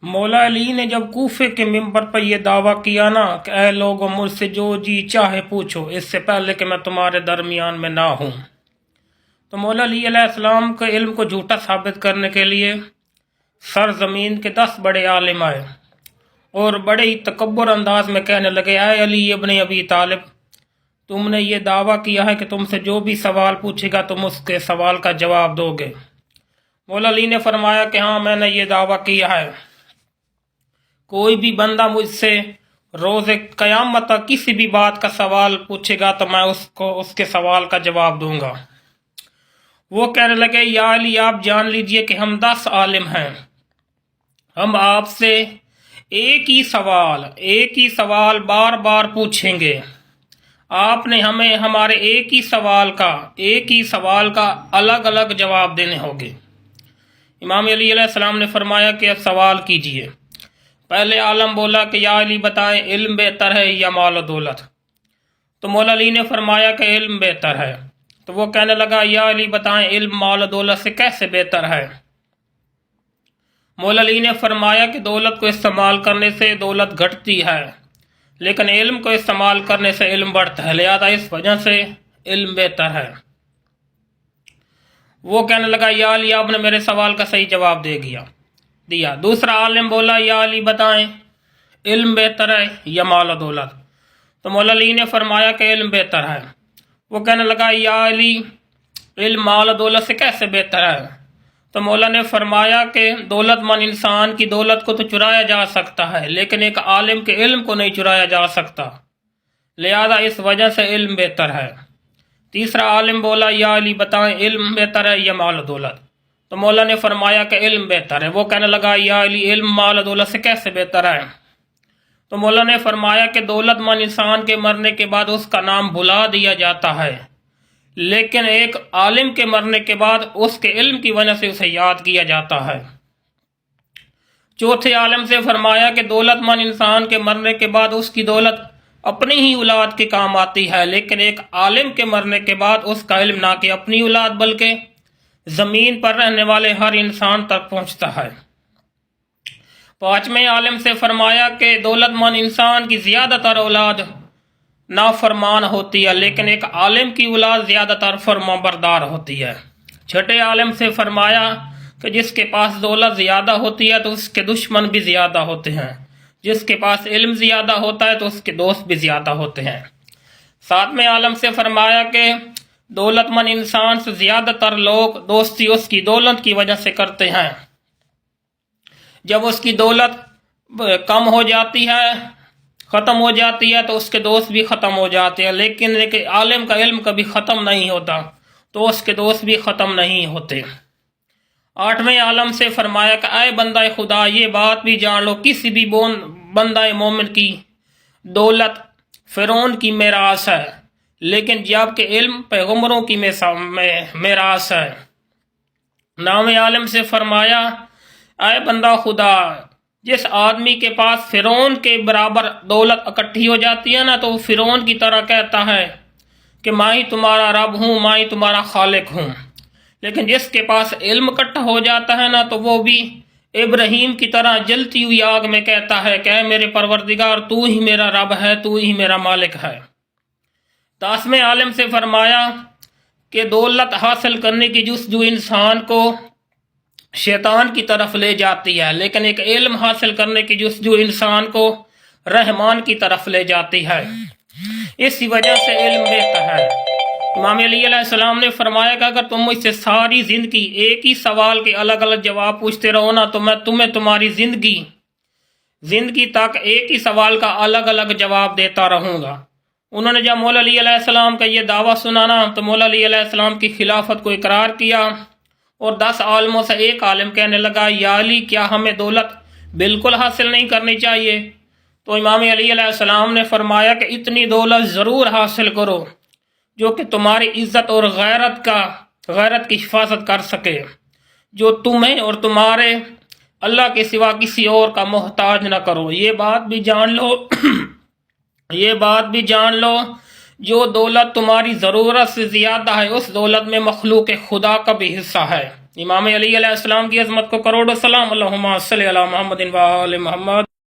مولا علی نے جب کوفے کے منبر پر یہ دعویٰ کیا نا کہ اے لوگوں مجھ سے جو جی چاہے پوچھو اس سے پہلے کہ میں تمہارے درمیان میں نہ ہوں، تو مولا علی علیہ السلام کے علم کو جھوٹا ثابت کرنے کے لیے سرزمین کے 10 بڑے عالم آئے اور بڑے ہی تکبر انداز میں کہنے لگے اے علی ابن ابی طالب، تم نے یہ دعویٰ کیا ہے کہ تم سے جو بھی سوال پوچھے گا تم اس کے سوال کا جواب دو گے۔ مولا علی نے فرمایا کہ ہاں میں نے یہ دعویٰ کیا ہے، کوئی بھی بندہ مجھ سے روز قیامت تک کسی بھی بات کا سوال پوچھے گا تو میں اس کے سوال کا جواب دوں گا۔ وہ کہنے لگے یا علی آپ جان لیجئے کہ ہم 10 عالم ہیں، ہم آپ سے ایک ہی سوال بار بار پوچھیں گے، آپ نے ہمیں ہمارے ایک ہی سوال کا الگ الگ جواب دینے ہوں گے۔ امام علی علیہ السلام نے فرمایا کہ اب سوال کیجئے۔ پہلے عالم بولا کہ یا علی بتائیں علم بہتر ہے یا مال و دولت؟ تو مولا علی نے فرمایا کہ علم بہتر ہے۔ تو وہ کہنے لگا یا علی بتائیں علم مال و دولت سے کیسے بہتر ہے؟ مولا علی نے فرمایا کہ دولت کو استعمال کرنے سے دولت گھٹتی ہے لیکن علم کو استعمال کرنے سے علم بڑھتا ہے، لہذا اس وجہ سے علم بہتر ہے۔ وہ کہنے لگا یا علی آپ نے میرے سوال کا صحیح جواب دیا۔ دوسرا عالم بولا یا علی بتائیں علم بہتر ہے یا مال و دولت؟ تو مولا علی نے فرمایا کہ علم بہتر ہے۔ وہ کہنے لگا یا علی علم مال و دولت سے کیسے بہتر ہے؟ تو مولا نے فرمایا کہ دولت مند انسان کی دولت کو تو چرایا جا سکتا ہے لیکن ایک عالم کے علم کو نہیں چرایا جا سکتا، لہذا اس وجہ سے علم بہتر ہے۔ تیسرا عالم بولا یا علی بتائیں علم بہتر ہے یا مال و دولت؟ تو مولا نے فرمایا کہ علم بہتر ہے۔ وہ کہنے لگا یا علی علم مال و دولت سے کیسے بہتر ہے؟ تو مولا نے فرمایا کہ دولت مند انسان کے مرنے کے بعد اس کا نام بھلا دیا جاتا ہے لیکن ایک عالم کے مرنے کے بعد اس کے علم کی وجہ سے اسے یاد کیا جاتا ہے۔ چوتھے عالم سے فرمایا کہ دولت مند انسان کے مرنے کے بعد اس کی دولت اپنی ہی اولاد کے کام آتی ہے لیکن ایک عالم کے مرنے کے بعد اس کا علم نہ کہ اپنی اولاد بلکہ زمین پر رہنے والے ہر انسان تک پہنچتا ہے۔ پانچویں عالم سے فرمایا کہ دولت مند انسان کی زیادہ تر اولاد نافرمان ہوتی ہے لیکن ایک عالم کی اولاد زیادہ تر فرما بردار ہوتی ہے۔ چھٹے عالم سے فرمایا کہ جس کے پاس دولت زیادہ ہوتی ہے تو اس کے دشمن بھی زیادہ ہوتے ہیں، جس کے پاس علم زیادہ ہوتا ہے تو اس کے دوست بھی زیادہ ہوتے ہیں۔ ساتویں عالم سے فرمایا کہ دولت مند انسان سے زیادہ تر لوگ دوستی اس کی دولت کی وجہ سے کرتے ہیں، جب اس کی دولت کم ہو جاتی ہے ختم ہو جاتی ہے تو اس کے دوست بھی ختم ہو جاتے ہیں، لیکن ایک عالم کا علم کبھی ختم نہیں ہوتا تو اس کے دوست بھی ختم نہیں ہوتے۔ آٹھویں عالم سے فرمایا کہ اے بندہ خدا یہ بات بھی جان لو کسی بھی بندہ مومن کی دولت فرعون کی میراث ہے لیکن جب کہ علم پیغمبروں کی میراث ہے۔ نویں عالم سے فرمایا اے بندہ خدا جس آدمی کے پاس فرعون کے برابر دولت اکٹھی ہو جاتی ہے نا تو وہ فرعون کی طرح کہتا ہے کہ میں ہی تمہارا رب ہوں، میں ہی تمہارا خالق ہوں، لیکن جس کے پاس علم اکٹھا ہو جاتا ہے نا تو وہ بھی ابراہیم کی طرح جلتی ہوئی آگ میں کہتا ہے کہ اے میرے پروردگار تو ہی میرا رب ہے، تو ہی میرا مالک ہے۔ 10ویں عالم سے فرمایا کہ دولت حاصل کرنے کی جستجو انسان کو شیطان کی طرف لے جاتی ہے لیکن ایک علم حاصل کرنے کی جستجو انسان کو رحمان کی طرف لے جاتی ہے، اسی وجہ سے علم بہتر ہے۔ امام علی علیہ السلام نے فرمایا کہ اگر تم مجھ سے ساری زندگی ایک ہی سوال کے الگ الگ جواب پوچھتے رہو نا تو میں تمہیں تمہاری زندگی تک ایک ہی سوال کا الگ الگ جواب دیتا رہوں گا۔ انہوں نے جب مولا علی علیہ السلام کا یہ دعویٰ سنا نا تو مولا علی علیہ السلام کی خلافت کو اقرار کیا اور 10 عالموں سے ایک عالم کہنے لگا یا علی کیا ہمیں دولت بالکل حاصل نہیں کرنی چاہیے؟ تو امام علی علیہ السلام نے فرمایا کہ اتنی دولت ضرور حاصل کرو جو کہ تمہاری عزت اور غیرت کی حفاظت کر سکے، جو تمہیں اور تمہارے اللہ کے سوا کسی اور کا محتاج نہ کرو۔ یہ بات بھی جان لو جو دولت تمہاری ضرورت سے زیادہ ہے اس دولت میں مخلوق خدا کا بھی حصہ ہے۔ امام علی علیہ السلام کی عظمت کو کروڑوں سلام، اللہم صلی علی محمد و آل محمد۔